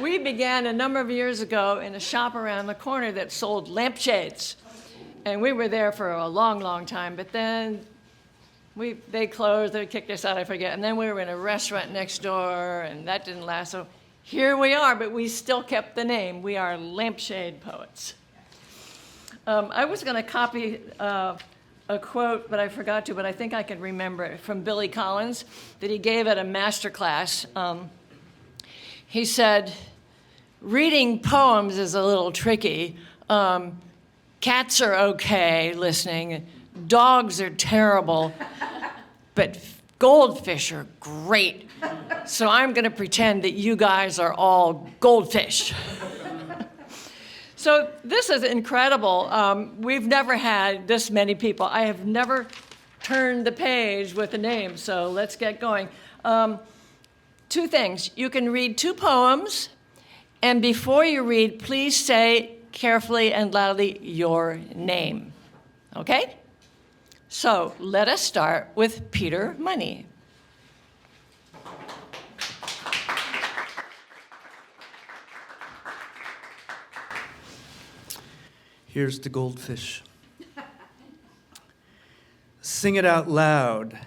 We began a number of years ago in a shop around the corner that sold lampshades. And we were there for a long, long time. But then they closed, they kicked us out, I forget. And then we were in a restaurant next door, and that didn't last. So here we are, but we still kept the name. We are Lampshade Poets. I was going to copy a quote, but I forgot to, but I think I can remember it, from Billy Collins that he gave at a master class. He said, reading poems is a little tricky. Cats are okay listening. Dogs are terrible. But goldfish are great. So I'm going to pretend that you guys are all goldfish. So this is incredible. We've never had this many people. I have never turned the page with a name, so let's get going. Two things. You can read two poems, and before you read, please say carefully and loudly your name. Okay? So let us start with Peter Money. Here's the goldfish. Sing it out loud.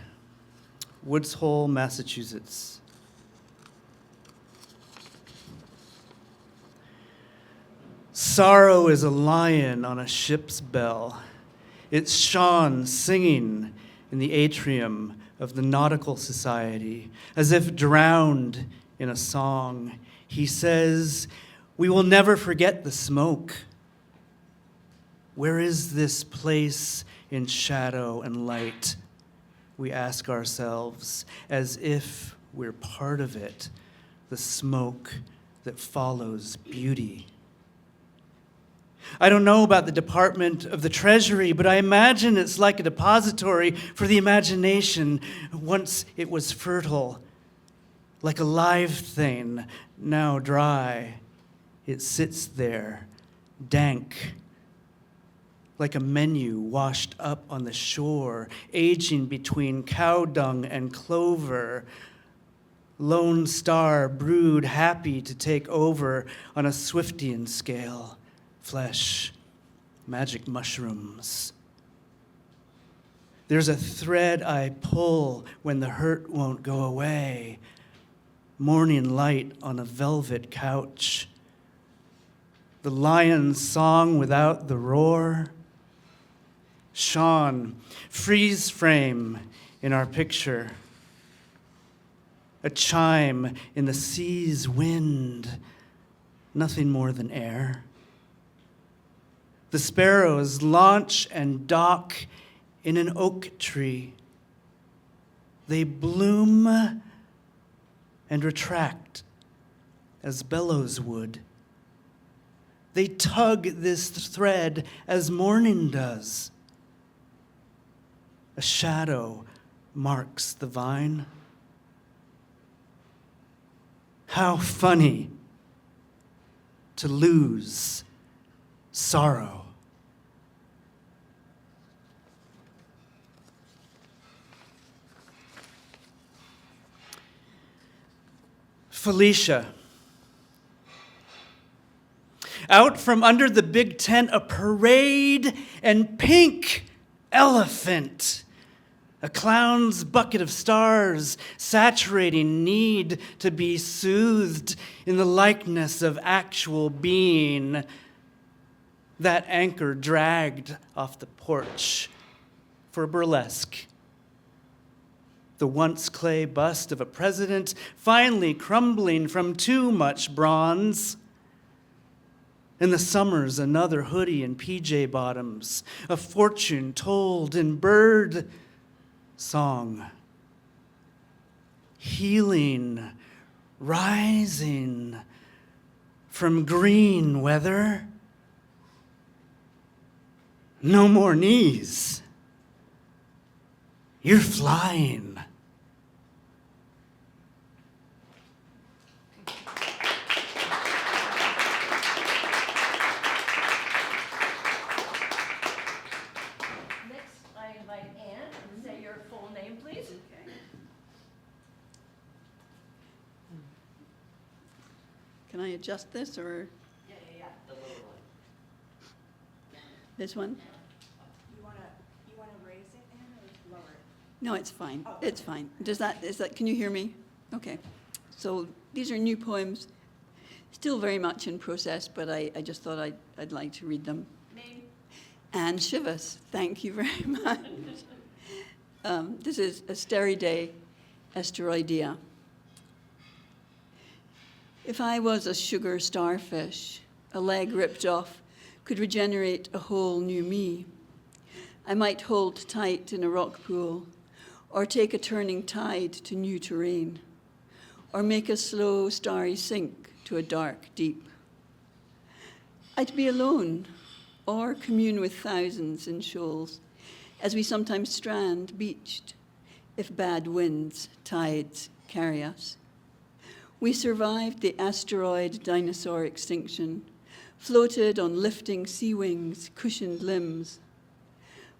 Woods Hole, Massachusetts. Sorrow is a lion on a ship's bell. It's Sean singing in the atrium of the Nautical Society, as if drowned in a song. He says, "We will never forget the smoke. Where is this place in shadow and light?" We ask ourselves, as if we're part of it, the smoke that follows beauty. I don't know about the Department of the Treasury, but I imagine it's like a depository for the imagination once it was fertile. Like a live thing, now dry, it sits there, dank. Like a menu washed up on the shore, aging between cow dung and clover. Lone Star brewed happy to take over on a Swiftian scale. Flesh, magic mushrooms. There's a thread I pull when the hurt won't go away. Morning light on a velvet couch. The lion's song without the roar. Sean, freeze frame in our picture. A chime in the sea's wind. Nothing more than air. The sparrows launch and dock in an oak tree. They bloom and retract as bellows would. They tug this thread as morning does. A shadow marks the vine. How funny to lose sorrow. Felicia. Out from under the big tent, a parade and pink elephant. A clown's bucket of stars, saturating need to be soothed in the likeness of actual being. That anchor dragged off the porch for burlesque. The once clay bust of a president finally crumbling from too much bronze. In the summers, another hoodie and PJ bottoms, a fortune told in bird song. Healing, rising from green weather. No more knees. You're flying. Can I adjust this or? Yeah. The lower one. This one? You wanna raise it, Anne, or lower it? No, it's fine. It's fine. Is that, can you hear me? Okay. So these are new poems, still very much in process, but I just thought I'd like to read them. Name? Anne Shivas, thank you very much. This is Asteridae asteroidea. If I was a sugar starfish, a leg ripped off could regenerate a whole new me. I might hold tight in a rock pool, or take a turning tide to new terrain, or make a slow starry sink to a dark deep. I'd be alone, or commune with thousands in shoals, as we sometimes strand beached, if bad winds, tides carry us. We survived the asteroid dinosaur extinction, floated on lifting sea wings, cushioned limbs.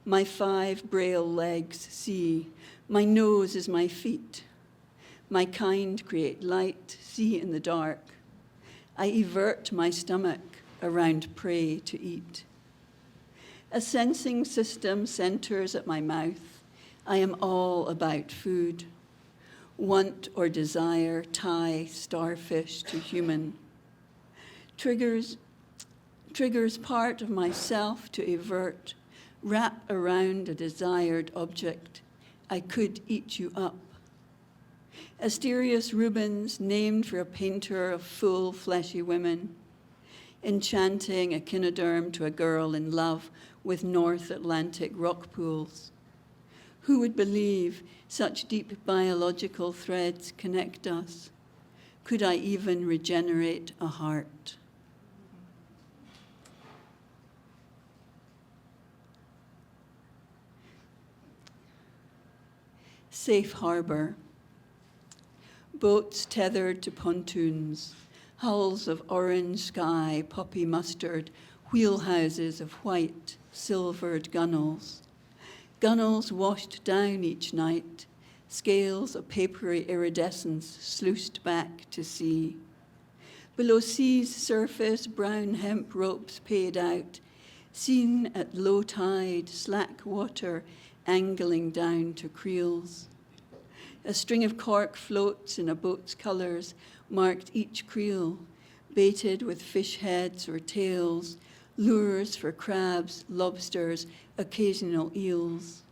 My 5 braille legs see, my nose is my feet. My kind create light, see in the dark. I evert my stomach around prey to eat. A sensing system centers at my mouth. I am all about food. Want or desire tie starfish to human. Triggers part of myself to avert, wrap around a desired object. I could eat you up. Asterius Rubens, named for a painter of full, fleshy women, enchanting echinoderm to a girl in love with North Atlantic rock pools. Who would believe such deep biological threads connect us? Could I even regenerate a heart? Safe harbor. Boats tethered to pontoons, hulls of orange sky, poppy mustard, wheelhouses of white, silvered gunnels. Gunnels washed down each night, scales of papery iridescence sluiced back to sea. Below sea's surface, brown hemp ropes paid out, seen at low tide, slack water angling down to creels. A string of cork floats in a boat's colours marked each creel, baited with fish heads or tails, lures for crabs, lobsters, occasional eels.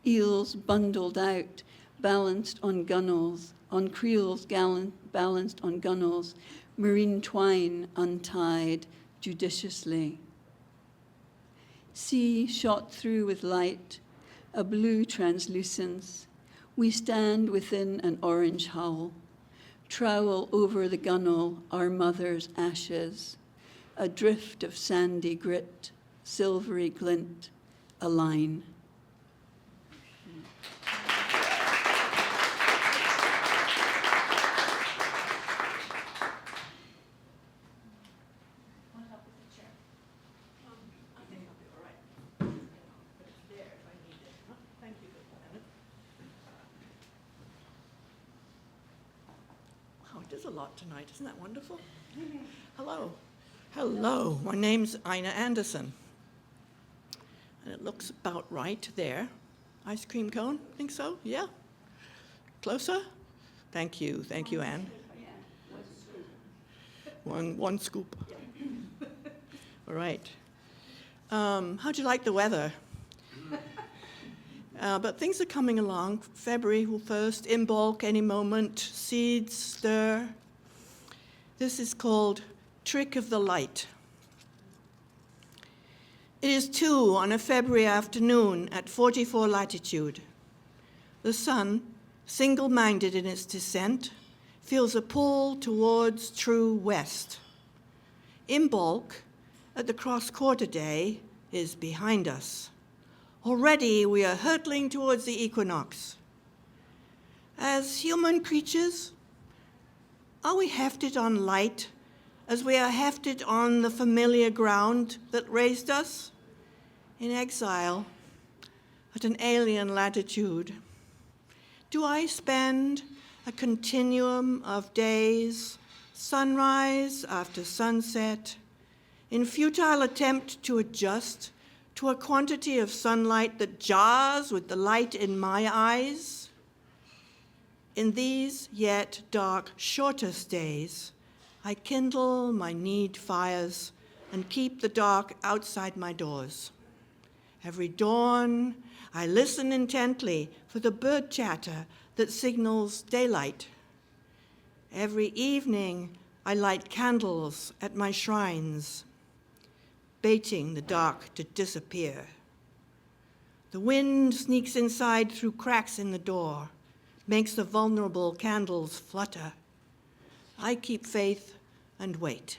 Eels bundled out, balanced on gunnels, on creels balanced on gunnels, marine twine untied judiciously. Sea shot through with light, a blue translucence. We stand within an orange hull, trowel over the gunnel our mother's ashes, a drift of sandy grit, silvery glint, a line. Wow, it is a lot tonight. Isn't that wonderful? Hello. Hello. My name's Ina Anderson. And it looks about right there. Ice cream cone? Think so? Yeah? Closer? Thank you. Thank you, Anne. One scoop. All right. How'd you like the weather? But things are coming along. February 1st, in bulk, any moment, seeds stir. This is called Trick of the Light. It is 2 on a February afternoon at 44 latitude. The sun, single-minded in its descent, feels a pull towards true west. In bulk, at the cross-quarter day, is behind us. Already we are hurtling towards the equinox. As human creatures, are we hefted on light as we are hefted on the familiar ground that raised us? In exile, at an alien latitude, do I spend a continuum of days sunrise after sunset, in futile attempt to adjust to a quantity of sunlight that jars with the light in my eyes. In these yet dark, shorter stays, I kindle my need fires and keep the dark outside my doors. Every dawn, I listen intently for the bird chatter that signals daylight. Every evening, I light candles at my shrines, baiting the dark to disappear. The wind sneaks inside through cracks in the door, makes the vulnerable candles flutter. I keep faith and wait.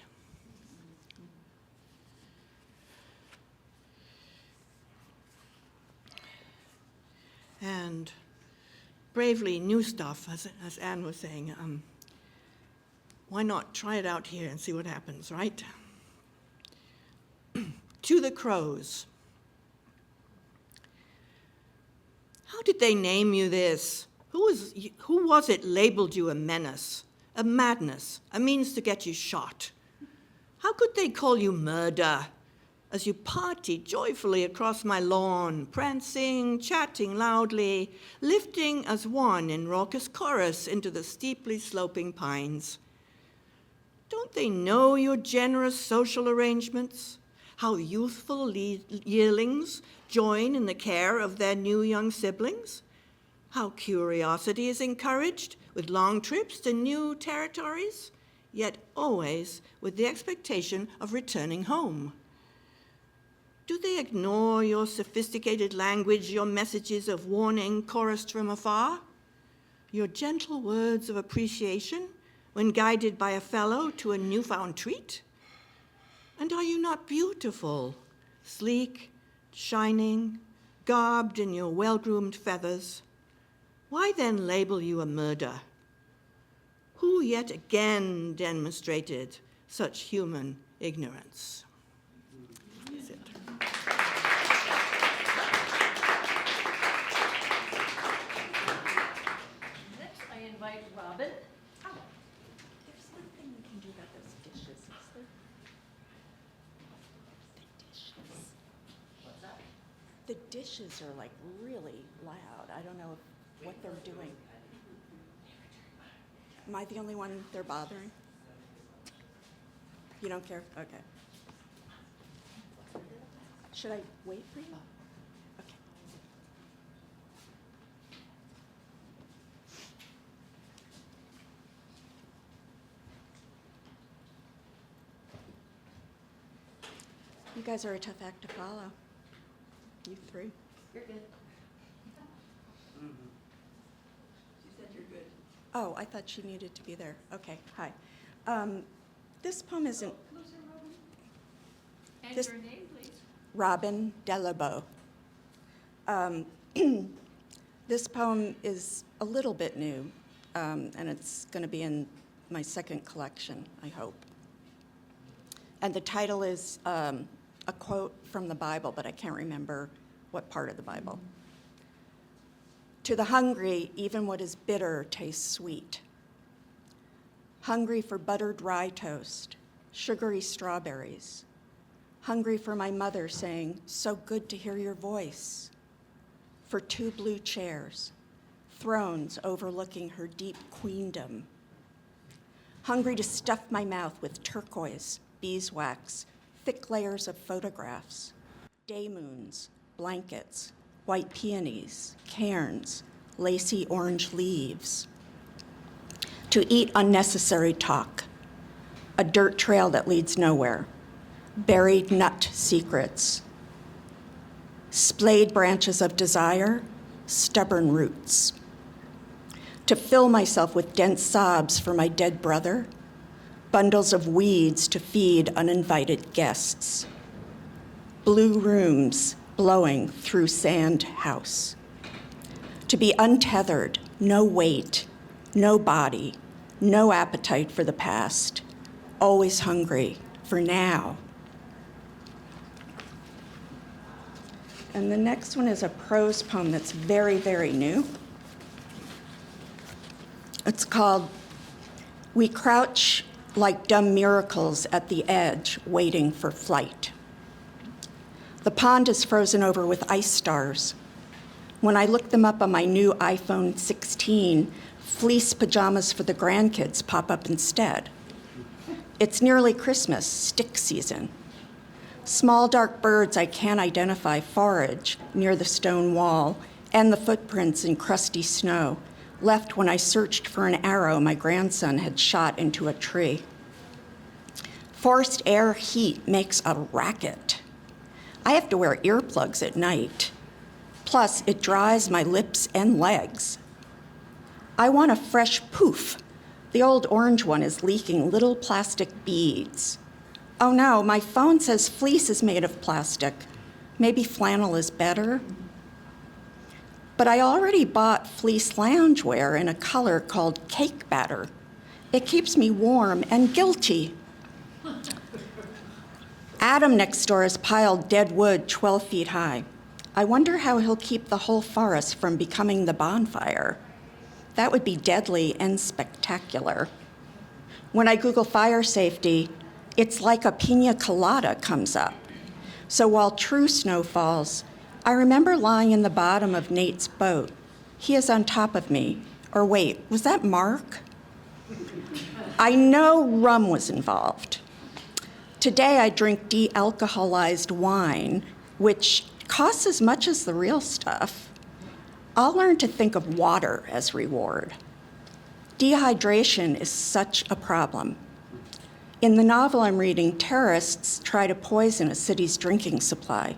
And bravely new stuff, as Anne was saying. Why not try it out here and see what happens, right? To the crows. How did they name you this? Who was it labeled you a menace, a madness, a means to get you shot? How could they call you murder as you party joyfully across my lawn, prancing, chatting loudly, lifting as one in raucous chorus into the steeply sloping pines? Don't they know your generous social arrangements? How youthful yearlings join in the care of their new young siblings? How curiosity is encouraged with long trips to new territories, yet always with the expectation of returning home? Do they ignore your sophisticated language, your messages of warning chorused from afar? Your gentle words of appreciation when guided by a fellow to a newfound treat? And are you not beautiful, sleek, shining, garbed in your well-groomed feathers? Why then label you a murder? Who yet again demonstrated such human ignorance? That's it. Next, I invite Robin. There's one thing we can do about those dishes, is there? The dishes. What's that? The dishes are like really loud. I don't know what they're doing. Am I the only one they're bothering? You don't care? Okay. Should I wait for you? Okay. You guys are a tough act to follow. You three. You're good. She said you're good. Oh, I thought she needed to be there. Okay, hi. This poem isn't And This- your name, please. Robin Delabo. This poem is a little bit new, and it's going to be in my second collection, I hope. And the title is a quote from the Bible, but I can't remember what part of the Bible. To the hungry, even what is bitter tastes sweet. Hungry for buttered rye toast, sugary strawberries. Hungry for my mother saying, "So good to hear your voice." For 2 blue chairs, thrones overlooking her deep queendom. Hungry to stuff my mouth with turquoise, beeswax, thick layers of photographs, day moons, blankets, white peonies, cairns, lacy orange leaves. To eat unnecessary talk, a dirt trail that leads nowhere, buried nut secrets, splayed branches of desire, stubborn roots. To fill myself with dense sobs for my dead brother, bundles of weeds to feed uninvited guests, blue rooms blowing through sand house. To be untethered, no weight, no body, no appetite for the past, always hungry for now. And the next one is a prose poem that's very, very new. It's called We Crouch like dumb miracles at the edge, waiting for flight. The pond is frozen over with ice stars. When I look them up on my new iPhone 16, fleece pajamas for the grandkids pop up instead. It's nearly Christmas, stick season. Small dark birds I can't identify forage near the stone wall and the footprints in crusty snow left when I searched for an arrow my grandson had shot into a tree. Forced air heat makes a racket. I have to wear earplugs at night. Plus, it dries my lips and legs. I want a fresh poof. The old orange one is leaking little plastic beads. Oh no, my phone says fleece is made of plastic. Maybe flannel is better? But I already bought fleece loungewear in a color called cake batter. It keeps me warm and guilty. Adam next door has piled dead wood 12 feet high. I wonder how he'll keep the whole forest from becoming the bonfire. That would be deadly and spectacular. When I Google fire safety, it's like a pina colada comes up. So while true snow falls, I remember lying in the bottom of Nate's boat. He is on top of me. Or wait, was that Mark? I know rum was involved. Today I drink de-alcoholized wine, which costs as much as the real stuff. I'll learn to think of water as reward. Dehydration is such a problem. In the novel I'm reading, terrorists try to poison a city's drinking supply.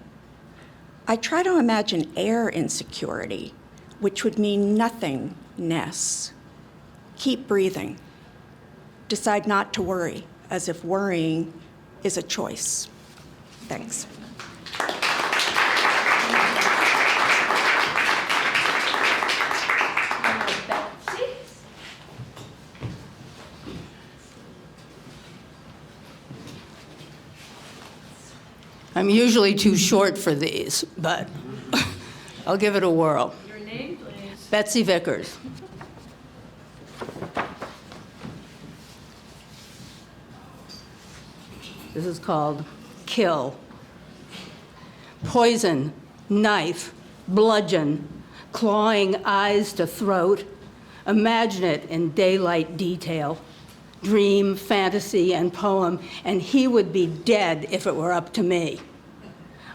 I try to imagine air insecurity, which would mean nothingness. Keep breathing. Decide not to worry, as if worrying is a choice. Thanks. I'm usually too short for these, but I'll give it a whirl. Your name, please. Betsy Vickers. This is called Kill. Poison, knife, bludgeon, clawing eyes to throat. Imagine it in daylight detail. Dream, fantasy, and poem, and he would be dead if it were up to me.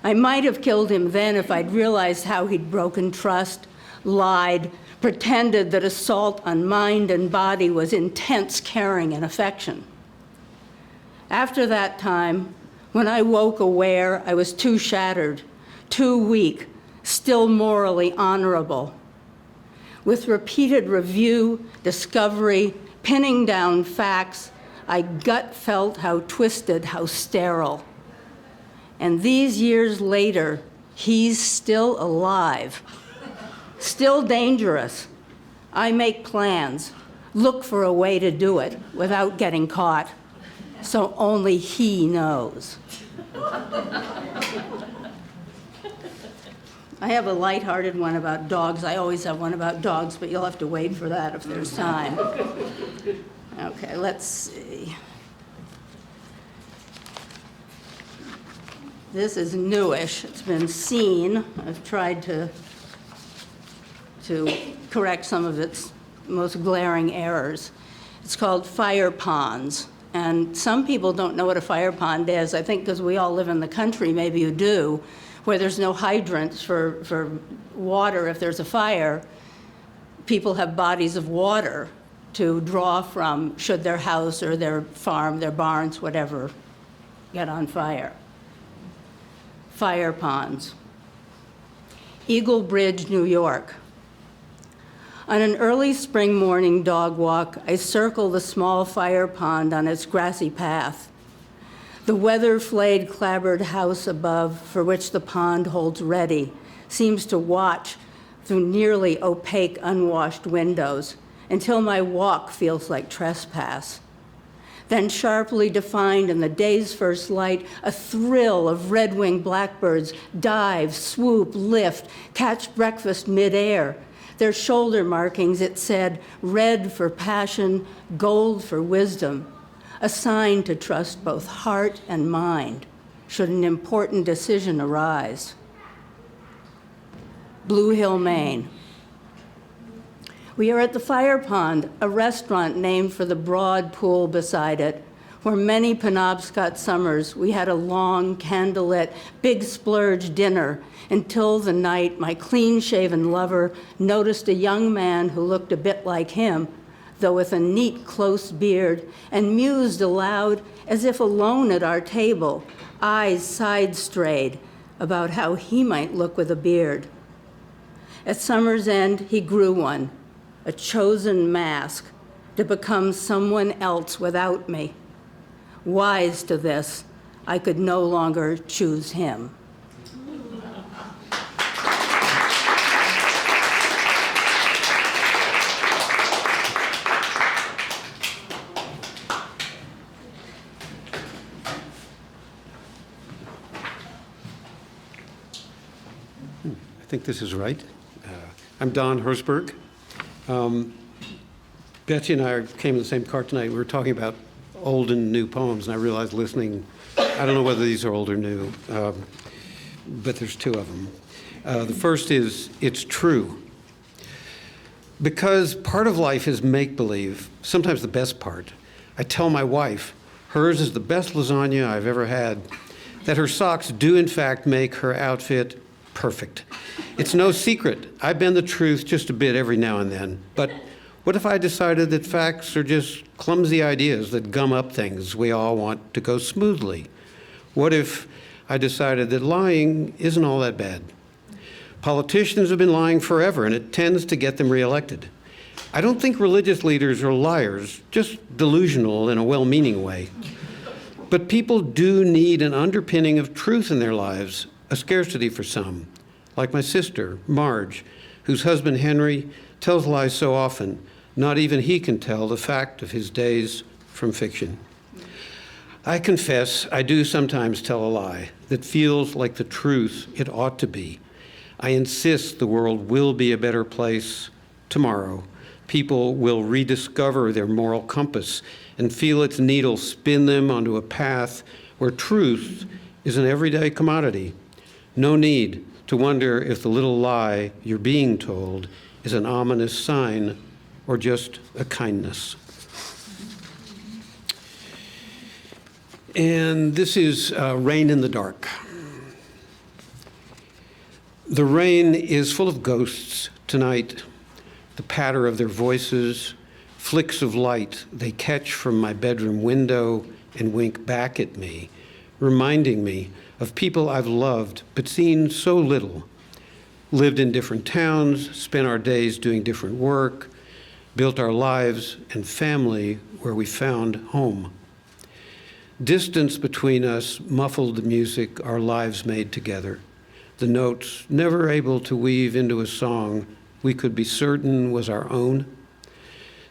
I might have killed him then if I'd realized how he'd broken trust, lied, pretended that assault on mind and body was intense caring and affection. After that time, when I woke aware, I was too shattered, too weak, still morally honorable. With repeated review, discovery, pinning down facts, I gut felt how twisted, how sterile. And these years later, he's still alive, still dangerous. I make plans, look for a way to do it without getting caught, so only he knows. I have a lighthearted one about dogs. I always have one about dogs, but you'll have to wait for that if there's time. Okay, let's see. This is newish. It's been seen. I've tried to correct some of its most glaring errors. It's called fire ponds. And some people don't know what a fire pond is. I think because we all live in the country, maybe you do, where there's no hydrants for water if there's a fire. People have bodies of water to draw from should their house or their farm, their barns, whatever, get on fire. Fire ponds. Eagle Bridge, New York. On an early spring morning dog walk, I circle the small fire pond on its grassy path. The weather-flayed clapboard house above, for which the pond holds ready, seems to watch through nearly opaque, unwashed windows until my walk feels like trespass. Then sharply defined in the day's first light, a thrill of red-winged blackbirds dive, swoop, lift, catch breakfast midair. Their shoulder markings, it said, red for passion, gold for wisdom. a sign to trust both heart and mind should an important decision arise. Blue Hill, Maine. We are at the Fire Pond, a restaurant named for the broad pool beside it, where many Penobscot summers we had a long, candlelit, big splurge dinner until the night my clean-shaven lover noticed a young man who looked a bit like him, though with a neat, close beard, and mused aloud as if alone at our table, eyes side-strayed, about how he might look with a beard. At summer's end, he grew one, a chosen mask, to become someone else without me. Wise to this, I could no longer choose him. I think this is right. I'm Don Hersberg. Betsy and I came in the same car tonight. We were talking about old and new poems, and I realized listening, I don't know whether these are old or new, but there's two of them. The first is, it's true. Because part of life is make-believe, sometimes the best part. I tell my wife, hers is the best lasagna I've ever had, that her socks do in fact make her outfit perfect. It's no secret. I bend the truth just a bit every now and then, but what if I decided that facts are just clumsy ideas that gum up things we all want to go smoothly? What if I decided that lying isn't all that bad? Politicians have been lying forever, and it tends to get them reelected. I don't think religious leaders are liars, just delusional in a well-meaning way. But people do need an underpinning of truth in their lives, a scarcity for some, like my sister, Marge, whose husband, Henry, tells lies so often, not even he can tell the fact of his days from fiction. I confess I do sometimes tell a lie that feels like the truth it ought to be. I insist the world will be a better place tomorrow. People will rediscover their moral compass and feel its needle spin them onto a path where truth is an everyday commodity. No need to wonder if the little lie you're being told is an ominous sign or just a kindness. And this is Rain in the Dark. The rain is full of ghosts tonight, the patter of their voices, flicks of light they catch from my bedroom window and wink back at me, reminding me of people I've loved but seen so little, lived in different towns, spent our days doing different work, built our lives and family where we found home. Distance between us muffled the music our lives made together, the notes never able to weave into a song we could be certain was our own.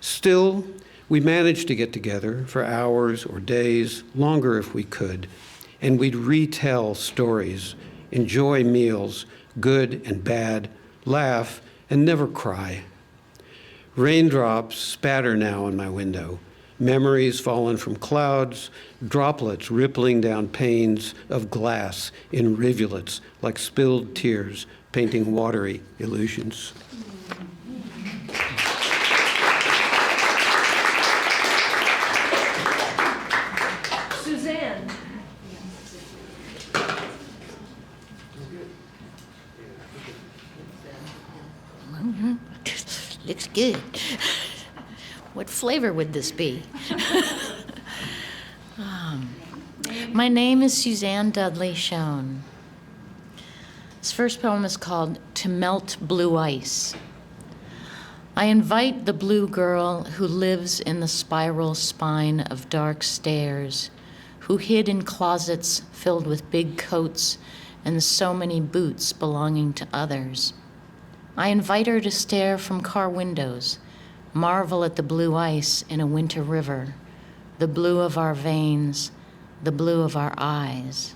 Still, we managed to get together for hours or days, longer if we could, and we'd retell stories, enjoy meals, good and bad, laugh, and never cry. Raindrops spatter now on my window, memories fallen from clouds, droplets rippling down panes of glass in rivulets like spilled tears, painting watery illusions. Suzanne. Looks good. What flavor would this be? My name is Suzanne Dudley Schoen. This first poem is called To Melt Blue Ice. I invite the blue girl who lives in the spiral spine of dark stairs, who hid in closets filled with big coats and so many boots belonging to others. I invite her to stare from car windows, marvel at the blue ice in a winter river, the blue of our veins, the blue of our eyes.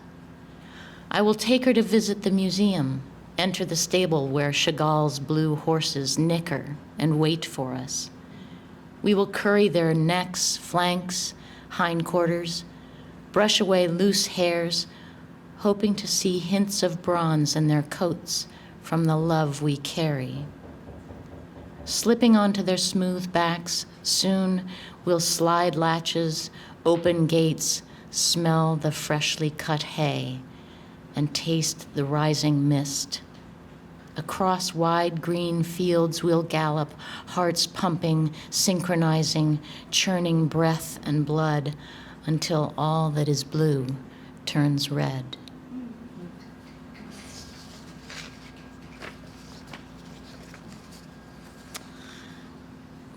I will take her to visit the museum, enter the stable where Chagall's blue horses nicker and wait for us. We will curry their necks, flanks, hindquarters, brush away loose hairs, hoping to see hints of bronze in their coats from the love we carry. Slipping onto their smooth backs, soon we'll slide latches, open gates, smell the freshly cut hay, and taste the rising mist. Across wide green fields we'll gallop, hearts pumping, synchronizing, churning breath and blood, until all that is blue turns red.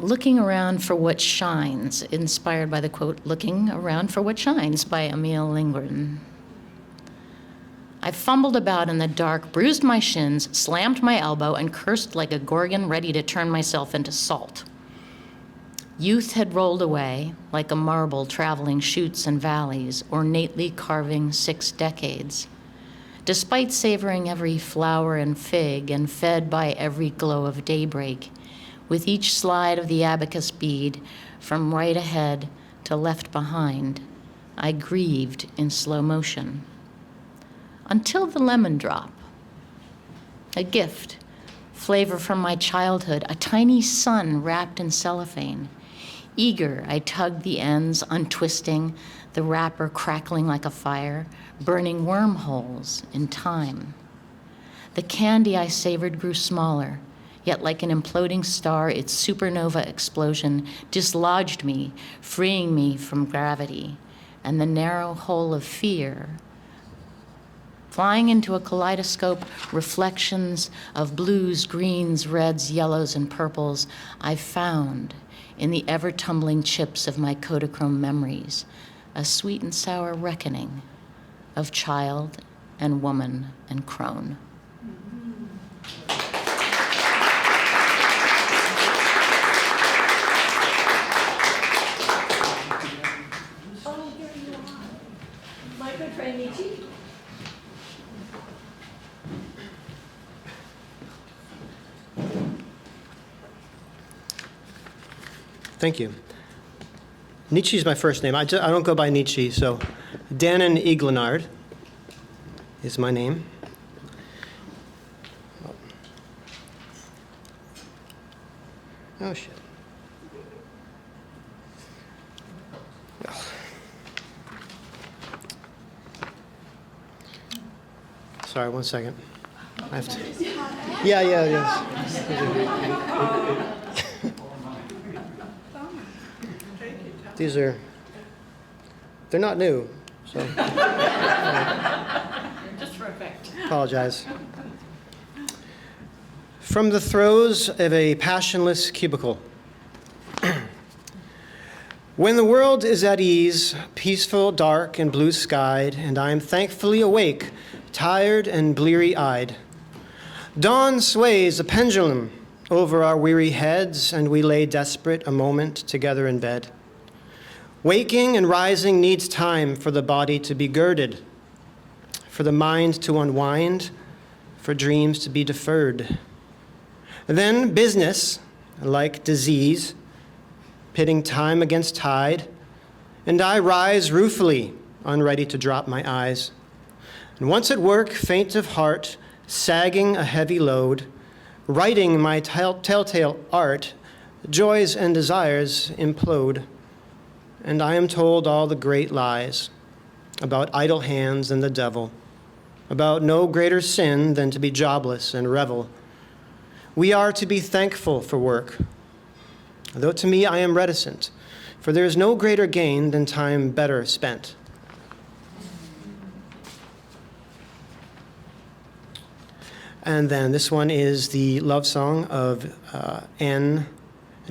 Looking Around for What Shines, inspired by the quote, "Looking around for what shines" by Emil Lindgren. I fumbled about in the dark, bruised my shins, slammed my elbow, and cursed like a gorgon ready to turn myself into salt. Youth had rolled away, like a marble traveling chutes and valleys, ornately carving 6 decades. Despite savoring every flower and fig and fed by every glow of daybreak, with each slide of the abacus bead, from right ahead to left behind, I grieved in slow motion. Until the lemon drop, a gift, flavor from my childhood, a tiny sun wrapped in cellophane. Eager, I tugged the ends, untwisting, the wrapper crackling like a fire, burning wormholes in time. The candy I savored grew smaller, yet like an imploding star, its supernova explosion dislodged me, freeing me from gravity and the narrow hole of fear. Flying into a kaleidoscope, reflections of blues, greens, reds, yellows, and purples, I found in the ever-tumbling chips of my Kodachrome memories a sweet and sour reckoning of child and woman and crone. Thank you. Nietzsche is my first name. I don't go by Nietzsche, so Danon Iglenard is my name. Oh, shit. Well. Sorry, one second. I have to. Yeah. These they're not new, so. Just for effect. Apologize. From the throes of a passionless cubicle. When the world is at ease, peaceful, dark, and blue-skied, and I am thankfully awake, tired and bleary-eyed, dawn sways a pendulum over our weary heads, and we lay desperate a moment together in bed. Waking and rising needs time for the body to be girded, for the mind to unwind, for dreams to be deferred. Then business, like disease, pitting time against tide, and I rise ruefully, unready to drop my eyes. And once at work, faint of heart, sagging a heavy load, writing my telltale art, joys and desires implode. And I am told all the great lies about idle hands and the devil, about no greater sin than to be jobless and revel. We are to be thankful for work, though to me I am reticent, for there is no greater gain than time better spent. And then this one is the love song of Danon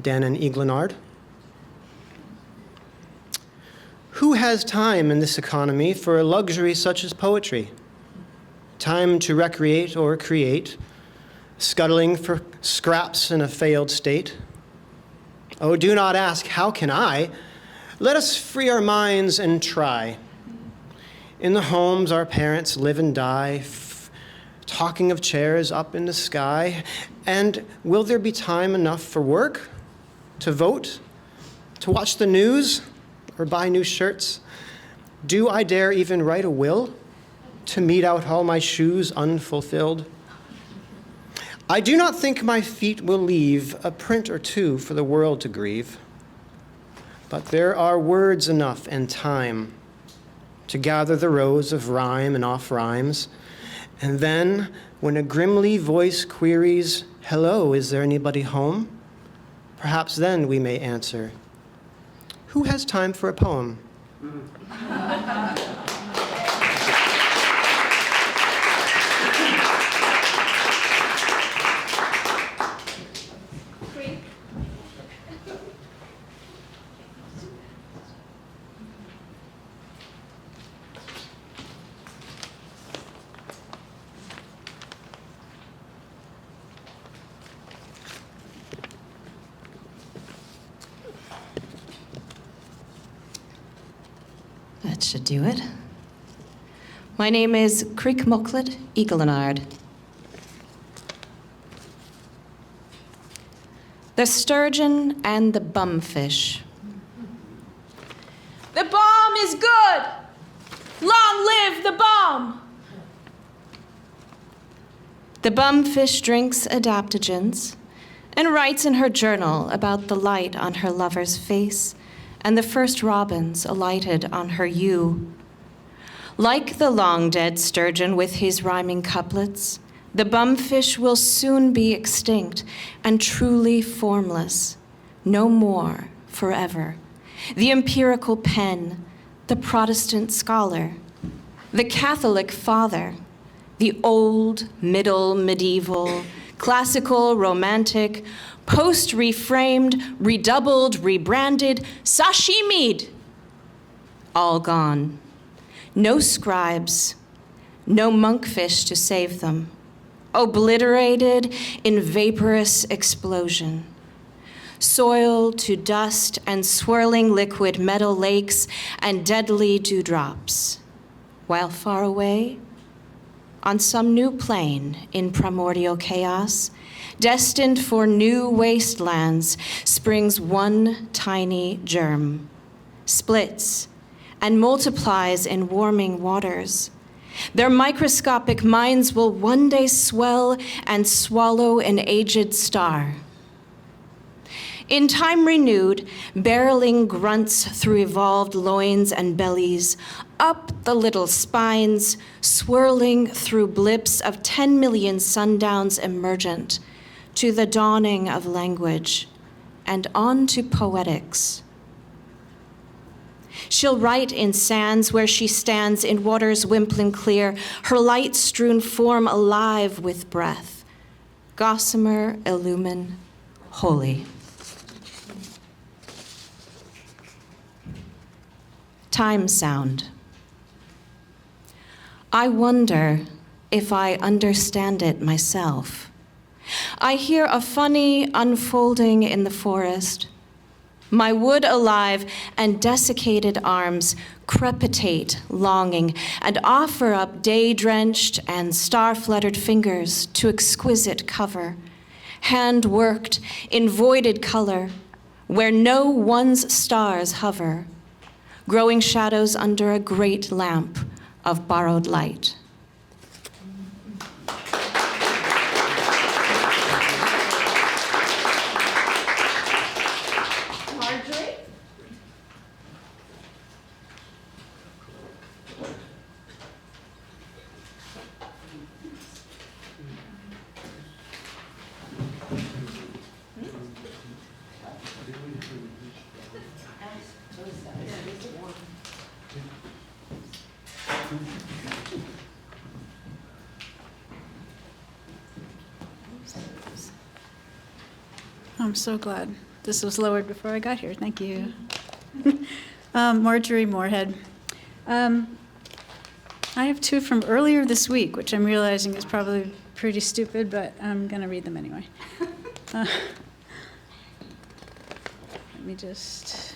Iglenard. Who has time in this economy for a luxury such as poetry? Time to recreate or create, scuttling for scraps in a failed state. Oh, do not ask, how can I? Let us free our minds and try. In the homes our parents live and die, talking of chairs up in the sky. And will there be time enough for work, to vote, to watch the news? or buy new shirts? Do I dare even write a will to mete out all my shoes unfulfilled? I do not think my feet will leave a print or two for the world to grieve. But there are words enough and time to gather the rows of rhyme and off rhymes. And then, when a grimly voice queries, "Hello, is there anybody home?" Perhaps then we may answer, "Who has time for a poem?" That should do it. My name is Crick Mucklet Eaglenard. The sturgeon and the bumfish. The bomb is good! Long live the bomb! The bumfish drinks adaptogens and writes in her journal about the light on her lover's face and the first robins alighted on her yew. Like the long-dead sturgeon with his rhyming couplets, the bumfish will soon be extinct and truly formless, no more forever. The empirical pen, the Protestant scholar, the Catholic father, the old, middle, medieval, classical, romantic, post-reframed, redoubled, rebranded, sashimi'd, all gone. No scribes, no monkfish to save them, obliterated in vaporous explosion. Soil to dust and swirling liquid metal lakes and deadly dewdrops, while far away, on some new plane in primordial chaos, destined for new wastelands, springs one tiny germ, splits, and multiplies in warming waters. Their microscopic minds will one day swell and swallow an aged star. In time renewed, barreling grunts through evolved loins and bellies, up the little spines, swirling through blips of 10 million sundowns emergent, to the dawning of language, and on to poetics. She'll write in sands where she stands in waters wimpling clear, her light-strewn form alive with breath. Gossamer illumine, holy. Time sound. I wonder if I understand it myself. I hear a funny unfolding in the forest. My wood alive and desiccated arms crepitate longing and offer up day-drenched and star-fluttered fingers to exquisite cover, hand-worked in voided color, where no one's stars hover, growing shadows under a great lamp of borrowed light. I'm so glad this was lowered before I got here. Thank you. Marjorie Moorhead. I have two from earlier this week, which I'm realizing is probably pretty stupid, but I'm going to read them anyway. Let me just...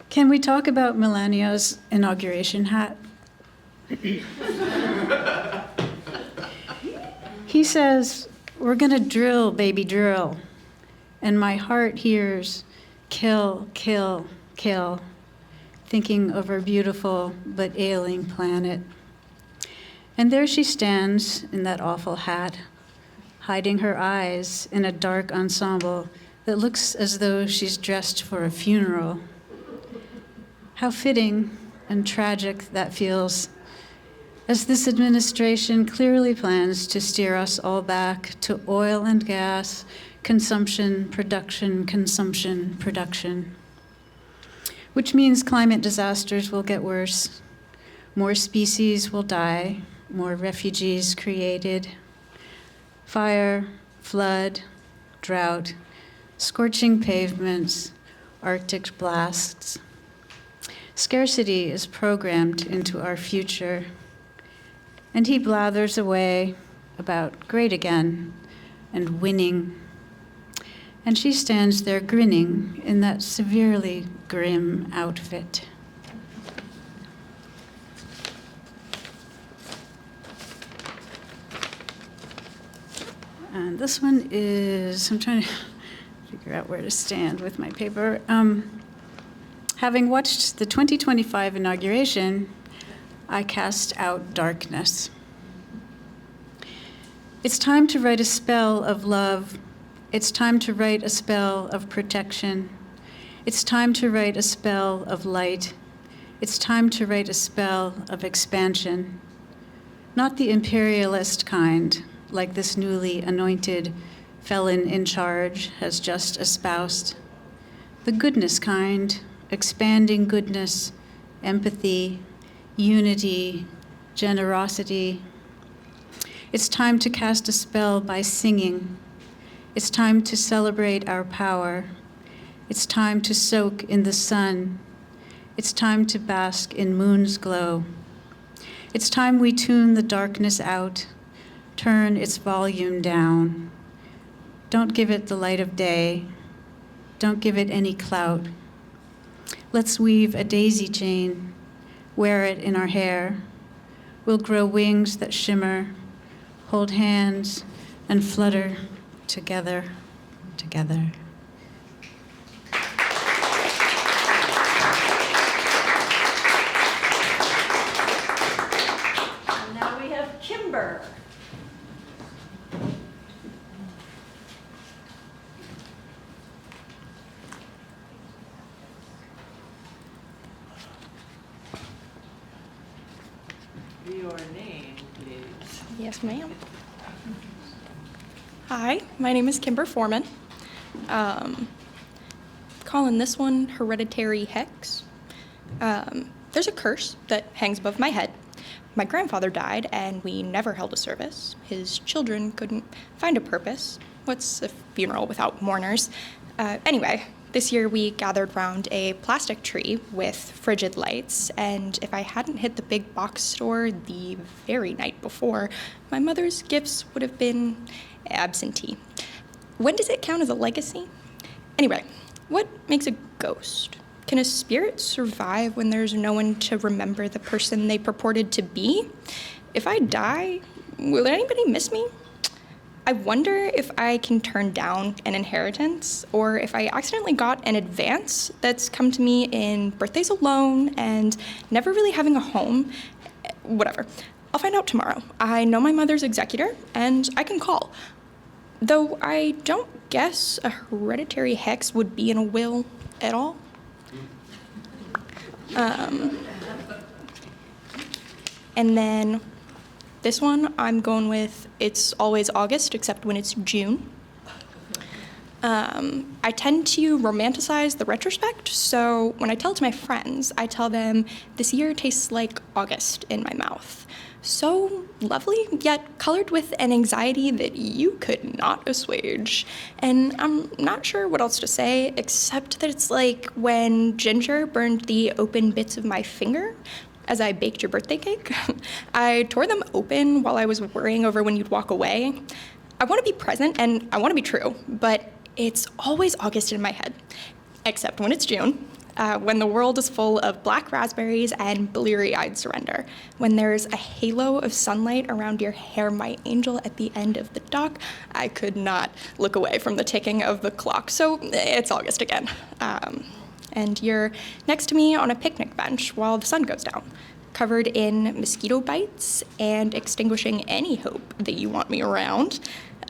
Can we talk about Melania's inauguration hat? He says, We're gonna drill, baby, drill. And my heart hears kill, kill, kill, thinking of our beautiful but ailing planet. And there she stands in that awful hat, hiding her eyes in a dark ensemble that looks as though she's dressed for a funeral. How fitting and tragic that feels, as this administration clearly plans to steer us all back to oil and gas, consumption, production, consumption, production. Which means climate disasters will get worse. More species will die, more refugees created. Fire, flood, drought, scorching pavements, Arctic blasts. Scarcity is programmed into our future. And he blathers away about great again and winning. And she stands there grinning in that severely grim outfit. And this one is, I'm trying to figure out where to stand with my paper. Having watched the 2025 inauguration, I cast out darkness. It's time to write a spell of love. It's time to write a spell of protection. It's time to write a spell of light. It's time to write a spell of expansion. Not the imperialist kind, like this newly anointed felon in charge has just espoused. The goodness kind, expanding goodness, empathy, unity, generosity. It's time to cast a spell by singing. It's time to celebrate our power. It's time to soak in the sun. It's time to bask in moon's glow. It's time we tune the darkness out, turn its volume down. Don't give it the light of day. Don't give it any clout. Let's weave a daisy chain, wear it in our hair. We'll grow wings that shimmer, hold hands, and flutter together, together. And now we have Kimber. Your name, please. Yes, ma'am. Hi, my name is Kimber Foreman. Calling this one Hereditary Hex. There's a curse that hangs above my head. My grandfather died, and we never held a service. His children couldn't find a purpose. What's a funeral without mourners? Anyway, this year we gathered round a plastic tree with frigid lights, and if I hadn't hit the big box store the very night before, my mother's gifts would have been absentee. When does it count as a legacy? Anyway, what makes a ghost? Can a spirit survive when there's no one to remember the person they purported to be? If I die, will anybody miss me? I wonder if I can turn down an inheritance, or if I accidentally got an advance that's come to me in birthdays alone and never really having a home. Whatever. I'll find out tomorrow. I know my mother's executor, and I can call. Though I don't guess a hereditary hex would be in a will at all. And then this one, I'm going with it's always August, except when it's June. I tend to romanticize the retrospect, so when I tell it to my friends, I tell them this year tastes like August in my mouth. So lovely, yet colored with an anxiety that you could not assuage. And I'm not sure what else to say, except that it's like when Ginger burned the open bits of my finger as I baked your birthday cake. I tore them open while I was worrying over when you'd walk away. I want to be present and I want to be true, but it's always August in my head, except when it's June. when the world is full of black raspberries and bleary-eyed surrender, when there's a halo of sunlight around your hair, my angel, at the end of the dock, I could not look away from the ticking of the clock. So it's August again. And you're next to me on a picnic bench while the sun goes down, covered in mosquito bites and extinguishing any hope that you want me around.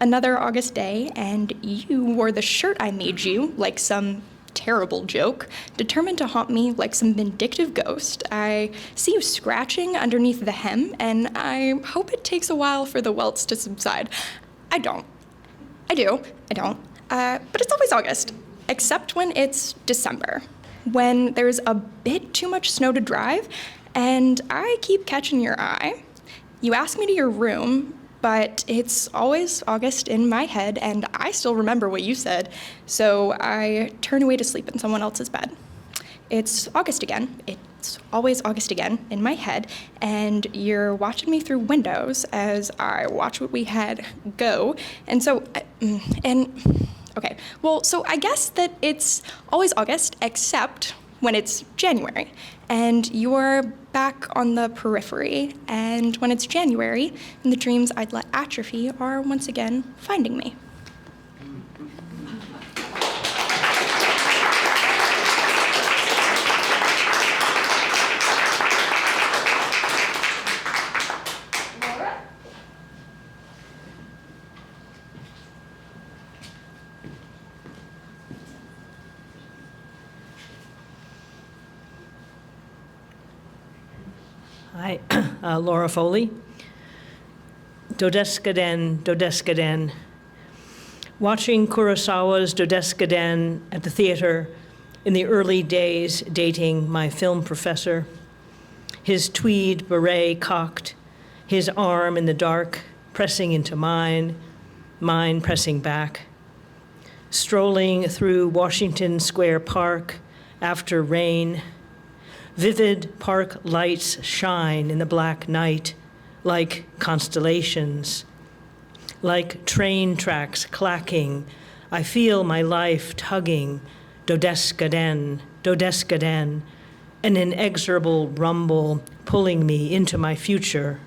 Another August day, and you wore the shirt I made you like some terrible joke, determined to haunt me like some vindictive ghost. I see you scratching underneath the hem, and I hope it takes a while for the welts to subside. I don't. I do. I don't. But it's always August, except when it's December, when there's a bit too much snow to drive, and I keep catching your eye. You ask me to your room, but it's always August in my head, and I still remember what you said, so I turn away to sleep in someone else's bed. It's August again. It's always August again in my head, and you're watching me through windows as I watch what we had go, and so, okay, well, so I guess that it's always August, except when it's January, and you're back on the periphery, and when it's January, and the dreams I'd let atrophy are once again finding me. Hi, Laura Foley. Dodescaden, Dodescaden. Watching Kurosawa's Dodescaden at the theater in the early days, dating my film professor. His tweed beret cocked, his arm in the dark pressing into mine, mine pressing back. Strolling through Washington Square Park after rain. Vivid park lights shine in the black night like constellations. Like train tracks clacking, I feel my life tugging, Dodescaden, Dodescaden, an inexorable rumble pulling me into my future.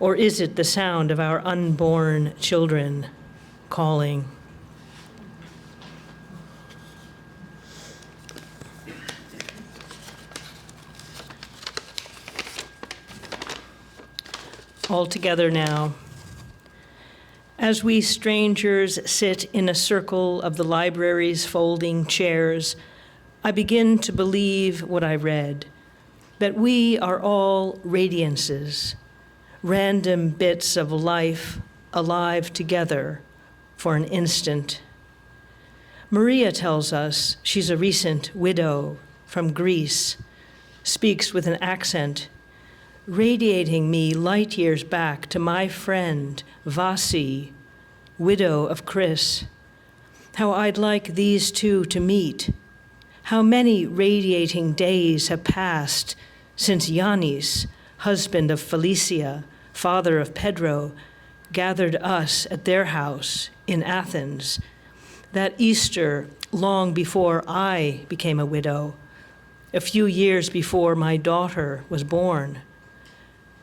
Or is it the sound of our unborn children calling? All together now. As we strangers sit in a circle of the library's folding chairs, I begin to believe what I read, that we are all radiances, random bits of life alive together for an instant. Maria tells us she's a recent widow from Greece, speaks with an accent radiating me light years back to my friend, Vasi, widow of Chris. How I'd like these two to meet. How many radiating days have passed since Yanis, husband of Felicia, father of Pedro, gathered us at their house in Athens, that Easter long before I became a widow, a few years before my daughter was born.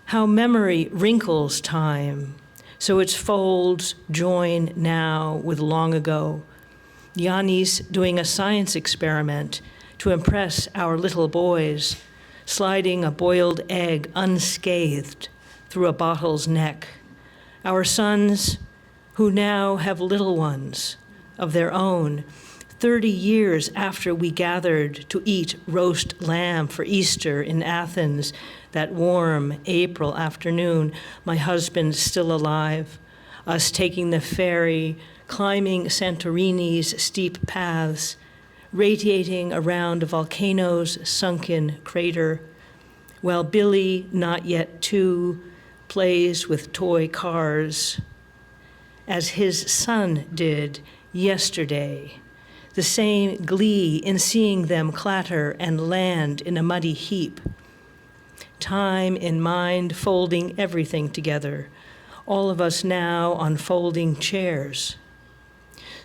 How memory wrinkles time, so its folds join now with long ago. Yanis doing a science experiment to impress our little boys, sliding a boiled egg unscathed through a bottle's neck. Our sons, who now have little ones of their own, 30 years after we gathered to eat roast lamb for Easter in Athens, that warm April afternoon, my husband still alive, us taking the ferry, climbing Santorini's steep paths, radiating around a volcano's sunken crater, while Billy, not yet 2, plays with toy cars, as his son did yesterday, the same glee in seeing them clatter and land in a muddy heap. Time in mind folding everything together, all of us now on folding chairs.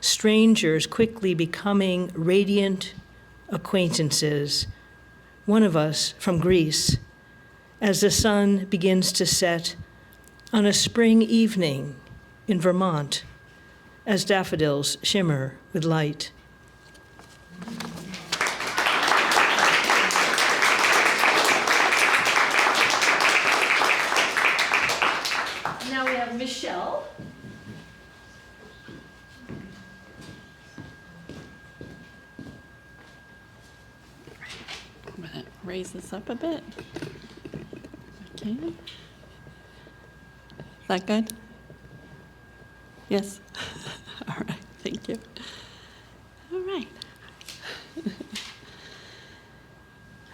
Strangers quickly becoming radiant, acquaintances, one of us from Greece, as the sun begins to set on a spring evening in Vermont, as daffodils shimmer with light. Now we have Michelle. I'm going to raise this up a bit. Okay. Is that good? Yes? All right, thank you. All right.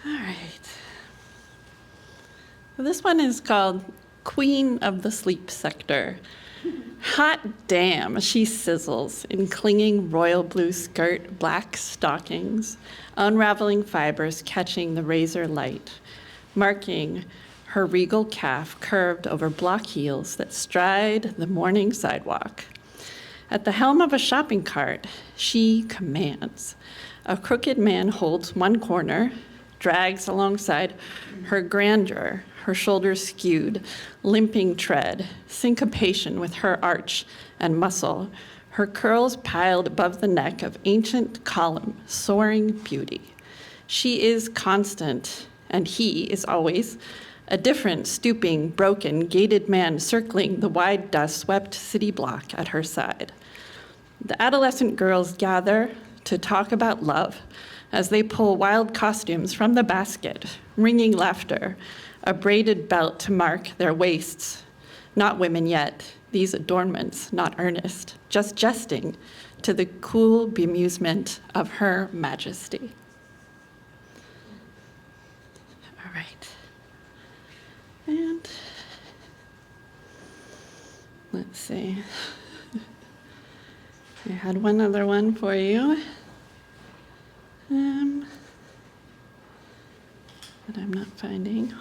All right. Well, this one is called Queen of the Sleep Sector. Hot damn, she sizzles in clinging royal blue skirt, black stockings, unraveling fibers catching the razor light, marking her regal calf curved over block heels that stride the morning sidewalk. At the helm of a shopping cart, she commands. A crooked man holds one corner, drags alongside her grandeur, her shoulders skewed, limping tread, syncopation with her arch and muscle, her curls piled above the neck of ancient column, soaring beauty. She is constant, and he is always a different, stooping, broken, gated man circling the wide dust-swept city block at her side. The adolescent girls gather to talk about love as they pull wild costumes from the basket, ringing laughter, a braided belt to mark their waists. Not women yet, these adornments not earnest, just jesting to the cool bemusement of her majesty. All right. And let's see. I had one other one for you. That I'm not finding.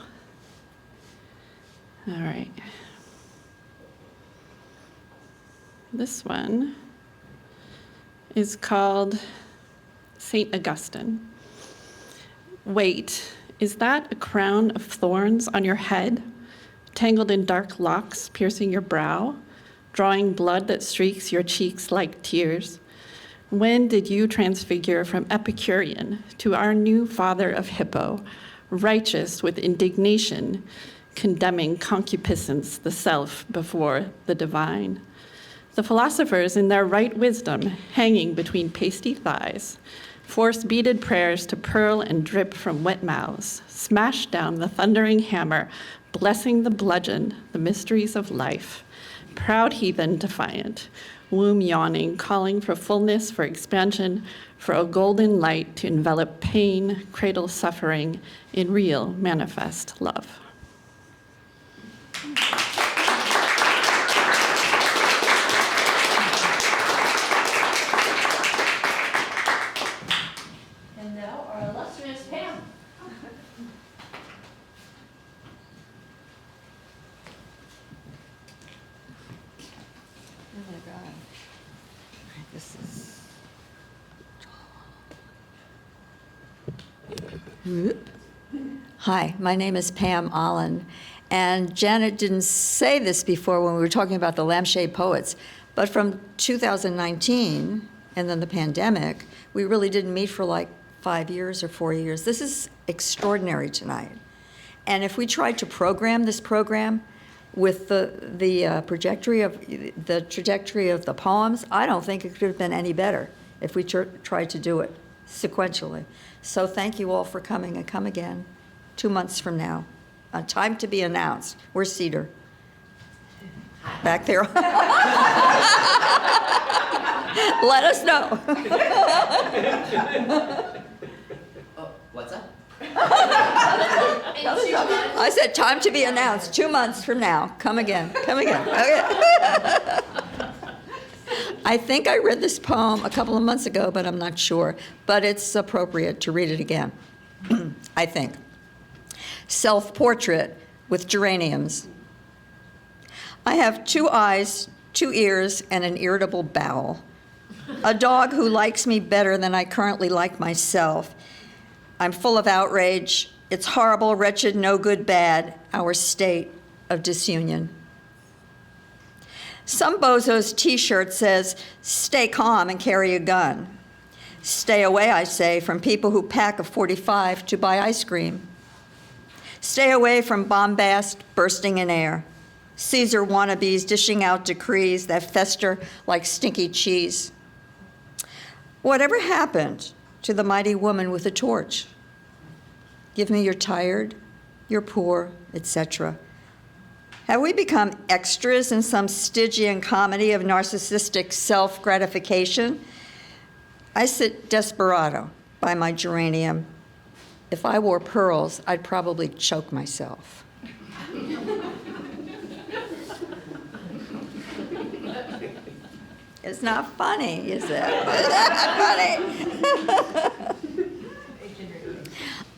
All right. This one is called St. Augustine. Wait, is that a crown of thorns on your head, tangled in dark locks piercing your brow, drawing blood that streaks your cheeks like tears? When did you transfigure from Epicurean to our new father of Hippo, righteous with indignation, condemning concupiscence, the self before the divine? The philosophers in their right wisdom, hanging between pasty thighs, force beaded prayers to purl and drip from wet mouths, smash down the thundering hammer, blessing the bludgeon, the mysteries of life. Proud heathen defiant, womb yawning, calling for fullness, for expansion, for a golden light to envelop pain, cradle suffering in real manifest love. And now our illustrious Pam. Oh my God. This is. Hi, my name is Pam Ahlen, and Janet didn't say this before when we were talking about the Lampshade Poets, but from 2019 and then the pandemic, we really didn't meet for like 5 years or 4 years. This is extraordinary tonight. And if we tried to program this program with the trajectory of the poems, I don't think it could have been any better if we tried to do it sequentially. So thank you all for coming, and come again 2 months from now. A time to be announced. Where's Cedar? Back there. Let us know. Oh, what's up? I said time to be announced 2 months from now. Come again. Come again. Okay. I think I read this poem a couple of months ago, but I'm not sure. But it's appropriate to read it again, I think. Self-portrait with geraniums. I have 2 eyes, 2 ears, and an irritable bowel. a dog who likes me better than I currently like myself. I'm full of outrage. It's horrible, wretched, no good, bad, our state of disunion. Some bozo's t-shirt says, stay calm and carry a gun. Stay away, I say, from people who pack a .45 to buy ice cream. Stay away from bombast bursting in air, Caesar wannabes dishing out decrees that fester like stinky cheese. Whatever happened to the mighty woman with a torch? Give me your tired, your poor, etc. Have we become extras in some Stygian comedy of narcissistic self-gratification? I sit desperado by my geranium. If I wore pearls, I'd probably choke myself. It's not funny, is it? It's not funny.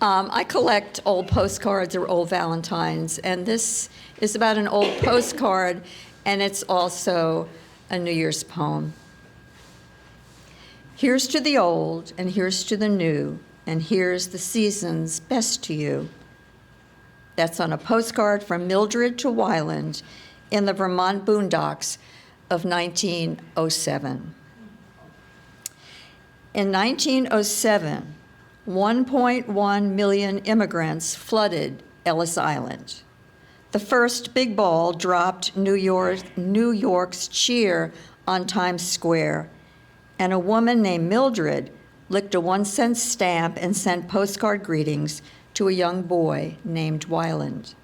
I collect old postcards or old Valentines, and this is about an old postcard, and it's also a New Year's poem. Here's to the old, and here's to the new, and here's the season's best to you. That's on a postcard from Mildred to Wyland in the Vermont boondocks of 1907. In 1907, 1.1 million immigrants flooded Ellis Island. The first big ball dropped New York's cheer on Times Square, and a woman named Mildred licked a 1-cent stamp and sent postcard greetings to a young boy named Wyland.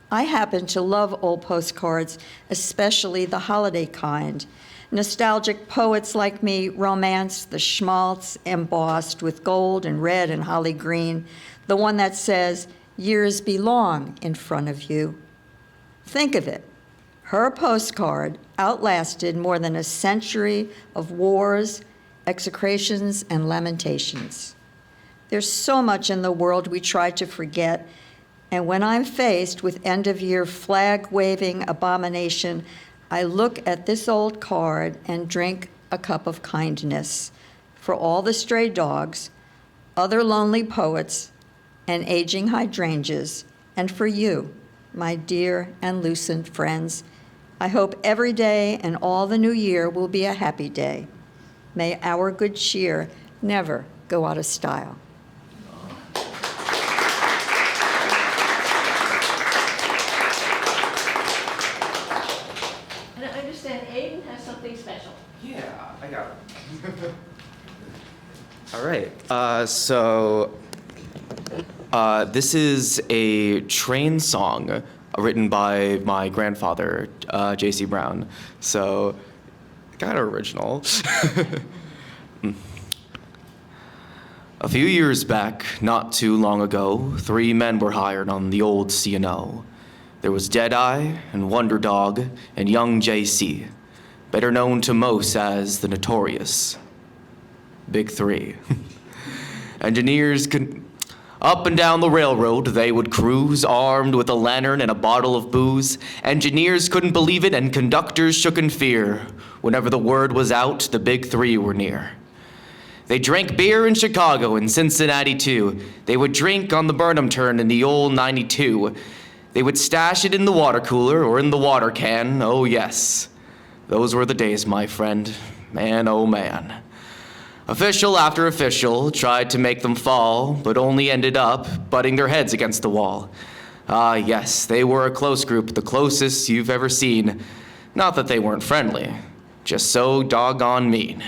I happen to love old postcards, especially the holiday kind. Nostalgic poets like me romance the schmaltz embossed with gold and red and holly green, the one that says, years belong in front of you. Think of it. Her postcard outlasted more than a century of wars, execrations, and lamentations. There's so much in the world we try to forget, and when I'm faced with end-of-year flag-waving abomination, I look at this old card and drink a cup of kindness for all the stray dogs, other lonely poets, and aging hydrangeas, and for you, my dear and lucent friends. I hope every day and all the new year will be a happy day. May our good cheer never go out of style. And I understand Aiden has something special. Yeah, I got it. All right. This is a train song written by my grandfather, J.C. Brown. So, kind of original. A few years back, not too long ago, 3 men were hired on the old C&O. There was Deadeye and Wonder Dog and young J.C., better known to most as the notorious Big 3. Engineers could... Up and down the railroad, they would cruise, armed with a lantern and a bottle of booze. Engineers couldn't believe it, and conductors shook in fear. Whenever the word was out, the Big 3 were near. They drank beer in Chicago and Cincinnati, too. They would drink on the Burnham turn in the old 92. They would stash it in the water cooler or in the water can. Oh, yes. Those were the days, my friend. Man, oh, man. Official after official tried to make them fall, but only ended up butting their heads against the wall. Ah, yes, they were a close group, the closest you've ever seen. Not that they weren't friendly, just so doggone mean.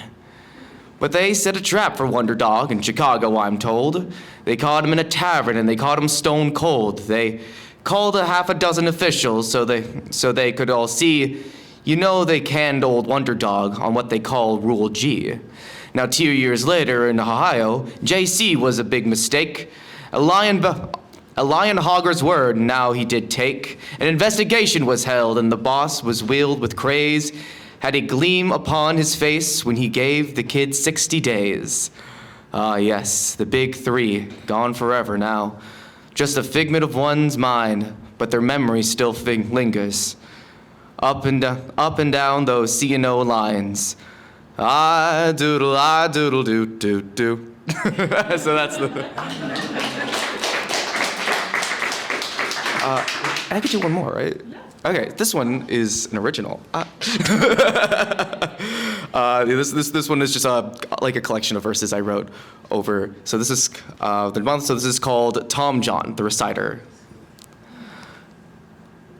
But they set a trap for Wonder Dog in Chicago, I'm told. They caught him in a tavern and they caught him stone cold. They called a half a dozen officials so they could all see. You know they canned old Wonder Dog on what they call Rule G. Now, 2 years later in Ohio, J.C. was a big mistake. A lion hogger's word now he did take. An investigation was held, and the boss was wheeled with craze, had a gleam upon his face when he gave the kid 60 days. Ah, yes, the Big 3, gone forever now. Just a figment of one's mind, but their memory still lingers. Up and down those C&O lines. I doodle doo doo doo. So that's the. I could do one more, right? Okay, this one is an original. This one is just like a collection of verses I wrote over. So this is So this is called Tom John, the Reciter.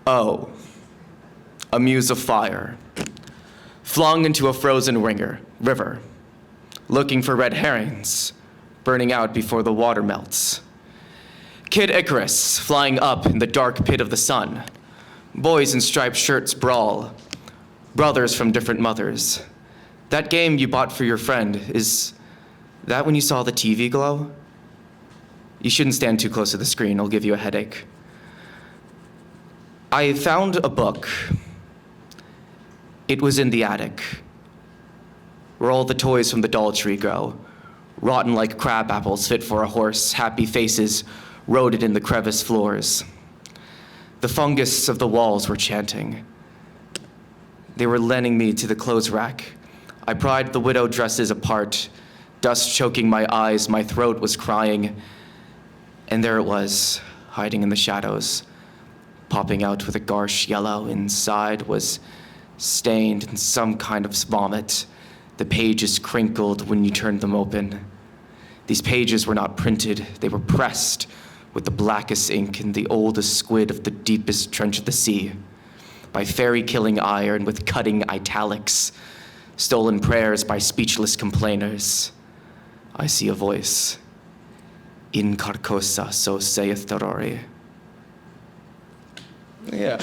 Oh, a muse of fire, flung into a frozen river, looking for red herrings, burning out before the water melts. Kid Icarus, flying up in the dark pit of the sun. Boys in striped shirts brawl, brothers from different mothers. That game you bought for your friend, is that when you saw the TV glow? You shouldn't stand too close to the screen, it'll give you a headache. I found a book. It was in the attic, where all the toys from the doll tree grow, rotten like crab apples fit for a horse, happy faces rooted in the crevice floors. The fungus of the walls were chanting. They were lending me to the clothes rack. I pried the widow dresses apart, dust choking my eyes, my throat was crying, and there it was, hiding in the shadows, popping out with a garsh yellow. Inside was stained in some kind of vomit. The pages crinkled when you turned them open. These pages were not printed, they were pressed with the blackest ink in the oldest squid of the deepest trench of the sea, by fairy-killing iron with cutting italics, stolen prayers by speechless complainers. I see a voice. In Carcosa, so saith the Rory. Yeah.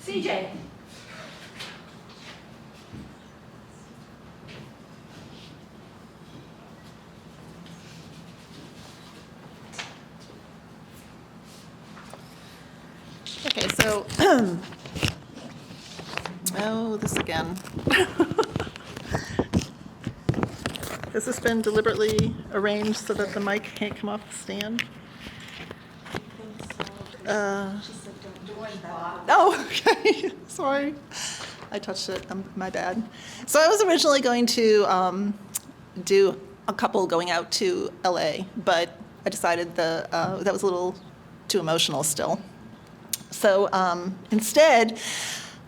CJ. Okay, so, oh, this again. Has this been deliberately arranged so that the mic can't come off the stand? Oh, okay, sorry. I touched it, my bad. So I was originally going to do a couple going out to LA, but I decided that was a little too emotional still. So instead,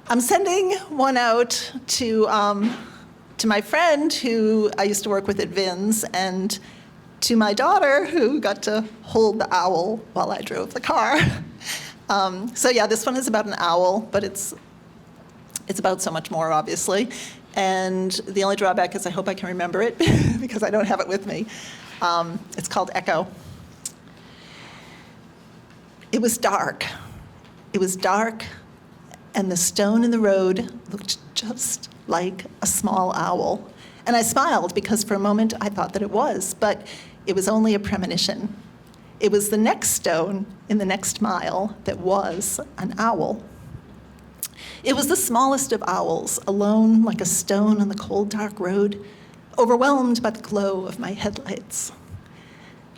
I'm sending one out to my friend who I used to work with at Vin's, and to my daughter who got to hold the owl while I drove the car. So yeah, this one is about an owl, but it's about so much more, obviously. And the only drawback is I hope I can remember it because I don't have it with me. It's called Echo. It was dark. It was dark, and the stone in the road looked just like a small owl. And I smiled because for a moment I thought that it was, but it was only a premonition. It was the next stone in the next mile that was an owl. It was the smallest of owls, alone like a stone on the cold, dark road, overwhelmed by the glow of my headlights.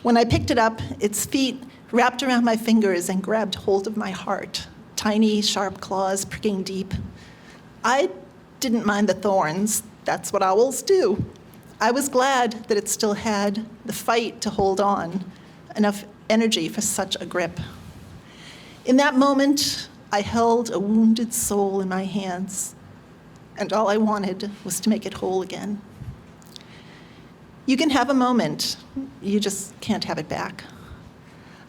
When I picked it up, its feet wrapped around my fingers and grabbed hold of my heart, tiny, sharp claws pricking deep. I didn't mind the thorns. That's what owls do. I was glad that it still had the fight to hold on, enough energy for such a grip. In that moment, I held a wounded soul in my hands, and all I wanted was to make it whole again. You can have a moment, you just can't have it back.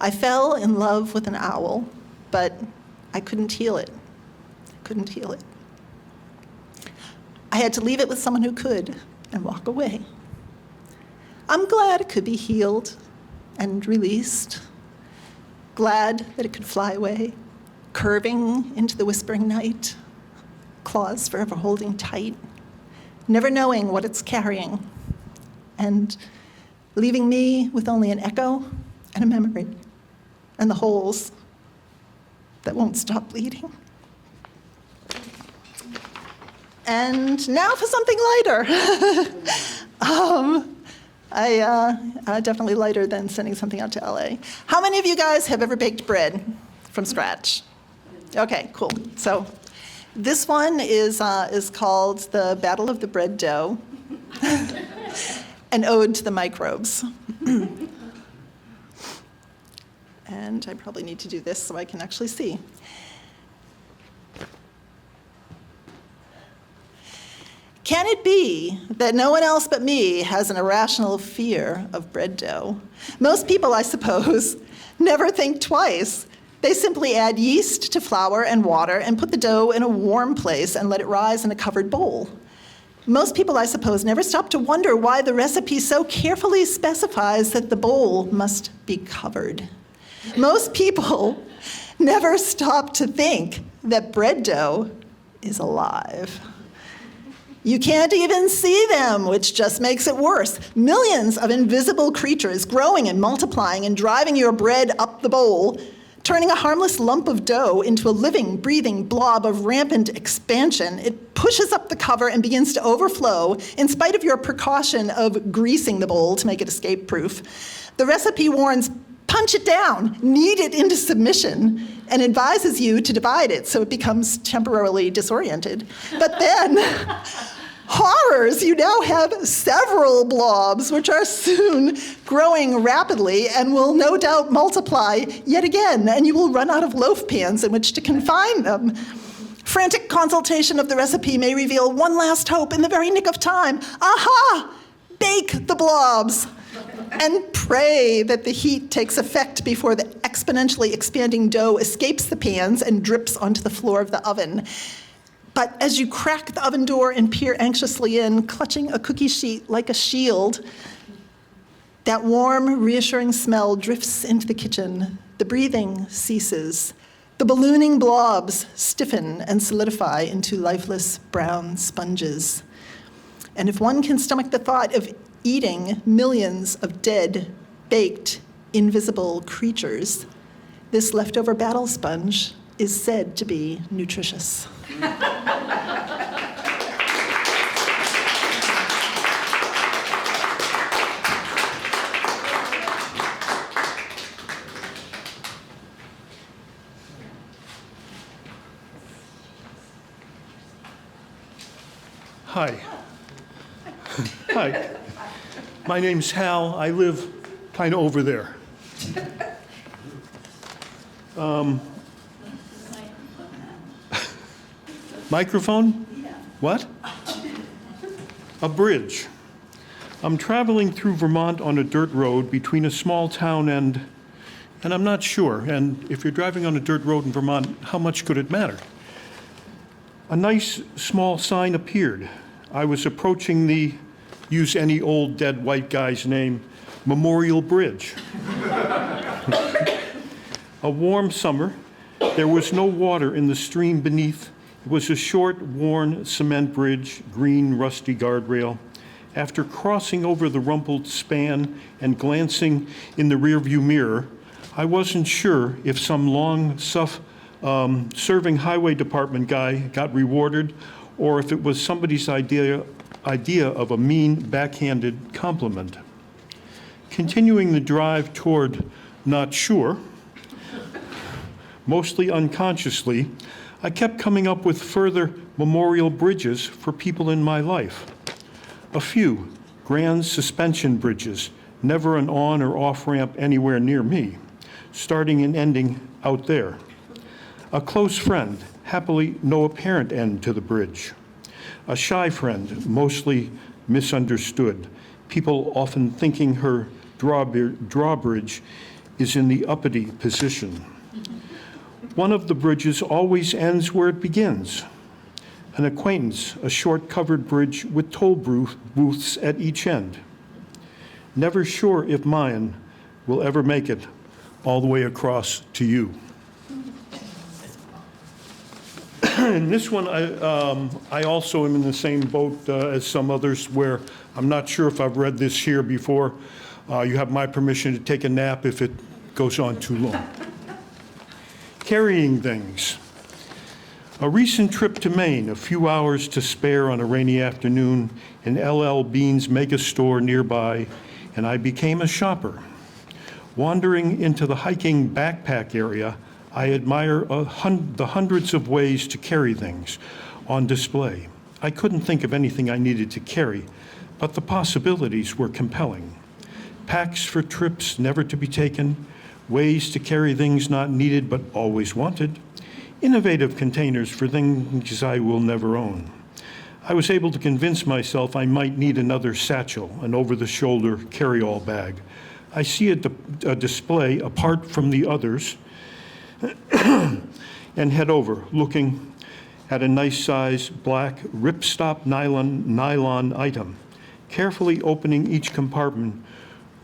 I fell in love with an owl, but I couldn't heal it. Couldn't heal it. I had to leave it with someone who could and walk away. I'm glad it could be healed and released. Glad that it could fly away, curving into the whispering night, claws forever holding tight, never knowing what it's carrying, and leaving me with only an echo and a memory, and the holes that won't stop bleeding. And now for something lighter. Definitely lighter than sending something out to LA. How many of you guys have ever baked bread from scratch? Okay, cool. So this one is called The Battle of the Bread Dough, an ode to the microbes. And I probably need to do this so I can actually see. Can it be that no one else but me has an irrational fear of bread dough? Most people, I suppose, never think twice. They simply add yeast to flour and water and put the dough in a warm place and let it rise in a covered bowl. Most people, I suppose, never stop to wonder why the recipe so carefully specifies that the bowl must be covered. Most people never stop to think that bread dough is alive. You can't even see them, which just makes it worse. Millions of invisible creatures growing and multiplying and driving your bread up the bowl, turning a harmless lump of dough into a living, breathing blob of rampant expansion. It pushes up the cover and begins to overflow in spite of your precaution of greasing the bowl to make it escape-proof. The recipe warns, punch it down, knead it into submission, and advises you to divide it so it becomes temporarily disoriented. But then, horrors, you now have several blobs, which are soon growing rapidly and will no doubt multiply yet again, and you will run out of loaf pans in which to confine them. Frantic consultation of the recipe may reveal one last hope in the very nick of time. Aha! Bake the blobs. And pray that the heat takes effect before the exponentially expanding dough escapes the pans and drips onto the floor of the oven. But as you crack the oven door and peer anxiously in, clutching a cookie sheet like a shield, that warm, reassuring smell drifts into the kitchen. The breathing ceases. The ballooning blobs stiffen and solidify into lifeless brown sponges. And if one can stomach the thought of eating millions of dead, baked, invisible creatures, this leftover battle sponge is said to be nutritious. Hi. Hi. My name's Hal. I live kind of over there. Microphone? What? A bridge. I'm traveling through Vermont on a dirt road between a small town and I'm not sure. And if you're driving on a dirt road in Vermont, how much could it matter? A nice small sign appeared. I was approaching the, use any old dead white guy's name, Memorial Bridge. A warm summer, there was no water in the stream beneath. It was a short, worn cement bridge, green, rusty guardrail. After crossing over the rumpled span and glancing in the rearview mirror, I wasn't sure if some long-serving highway department guy got rewarded or if it was somebody's idea of a mean, backhanded compliment. Continuing the drive toward not sure, mostly unconsciously, I kept coming up with further memorial bridges for people in my life. A few grand suspension bridges, never an on or off ramp anywhere near me, starting and ending out there. A close friend, happily no apparent end to the bridge. A shy friend, mostly misunderstood, people often thinking her drawbridge is in the uppity position. One of the bridges always ends where it begins. An acquaintance, a short covered bridge with toll booths at each end. Never sure if mine will ever make it all the way across to you. And this one, I also am in the same boat as some others where I'm not sure if I've read this here before. You have my permission to take a nap if it goes on too long. Carrying things. A recent trip to Maine, a few hours to spare on a rainy afternoon, in LL Bean's mega store nearby, and I became a shopper. Wandering into the hiking backpack area, I admire the hundreds of ways to carry things on display. I couldn't think of anything I needed to carry, but the possibilities were compelling. Packs for trips never to be taken, ways to carry things not needed but always wanted, innovative containers for things I will never own. I was able to convince myself I might need another satchel, an over-the-shoulder carry-all bag. I see a display apart from the others and head over, looking at a nice size black ripstop nylon item. Carefully opening each compartment,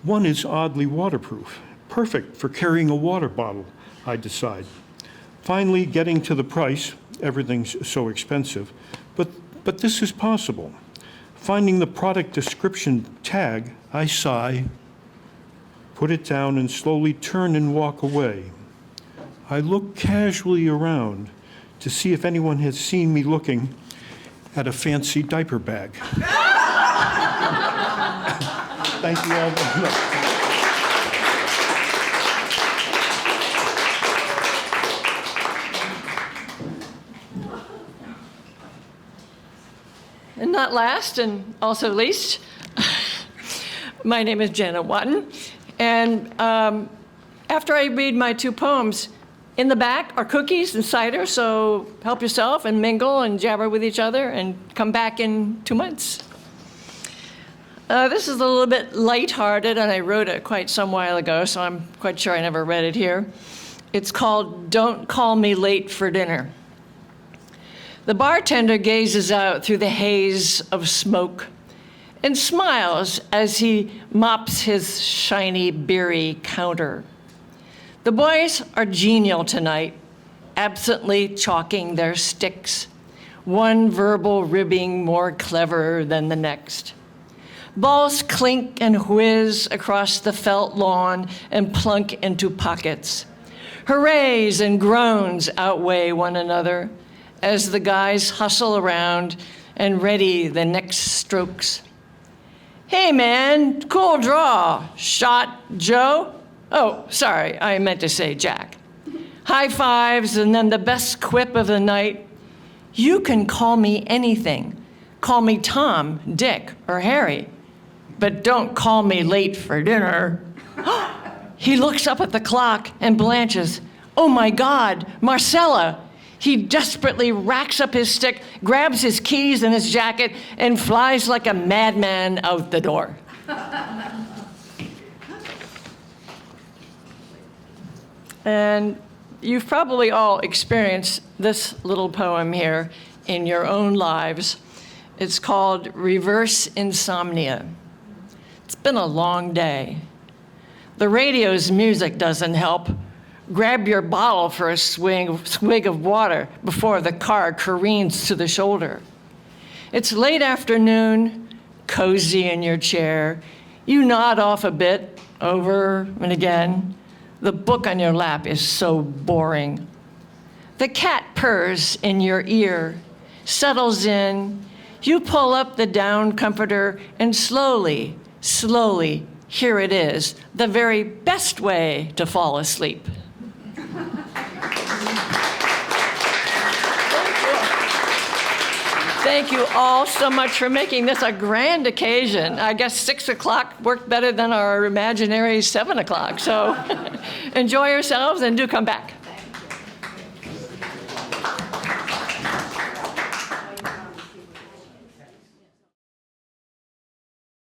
one is oddly waterproof, perfect for carrying a water bottle, I decide. Finally, getting to the price, everything's so expensive, but this is possible. Finding the product description tag, I sigh, put it down, and slowly turn and walk away. I look casually around to see if anyone has seen me looking at a fancy diaper bag. Thank you all very much. And not last, and also least, my name is Janet Watton. And after I read my two poems, in the back are cookies and cider, so help yourself and mingle and jabber with each other and come back in 2 months. This is a little bit lighthearted, and I wrote it quite some while ago, so I'm quite sure I never read it here. It's called Don't Call Me Late for Dinner. The bartender gazes out through the haze of smoke and smiles as he mops his shiny, beery counter. The boys are genial tonight, absently chalking their sticks, one verbal ribbing more clever than the next. Balls clink and whiz across the felt lawn and plunk into pockets. Hoorays and groans outweigh one another as the guys hustle around and ready the next strokes. Hey man, cool draw. Shot, Joe? Oh, sorry, I meant to say Jack. High fives, and then the best quip of the night. You can call me anything. Call me Tom, Dick, or Harry, but don't call me late for dinner. He looks up at the clock and blanches. Oh my God, Marcella. He desperately racks up his stick, grabs his keys and his jacket, and flies like a madman out the door. And you've probably all experienced this little poem here in your own lives. It's called Reverse Insomnia. It's been a long day. The radio's music doesn't help. Grab your bottle for a swig of water before the car careens to the shoulder. It's late afternoon, cozy in your chair. You nod off a bit, over and again. The book on your lap is so boring. The cat purrs in your ear, settles in. You pull up the down comforter and slowly, here it is, the very best way to fall asleep. Thank you all so much for making this a grand occasion. I guess 6 o'clock worked better than our imaginary 7 o'clock. So enjoy yourselves and do come back.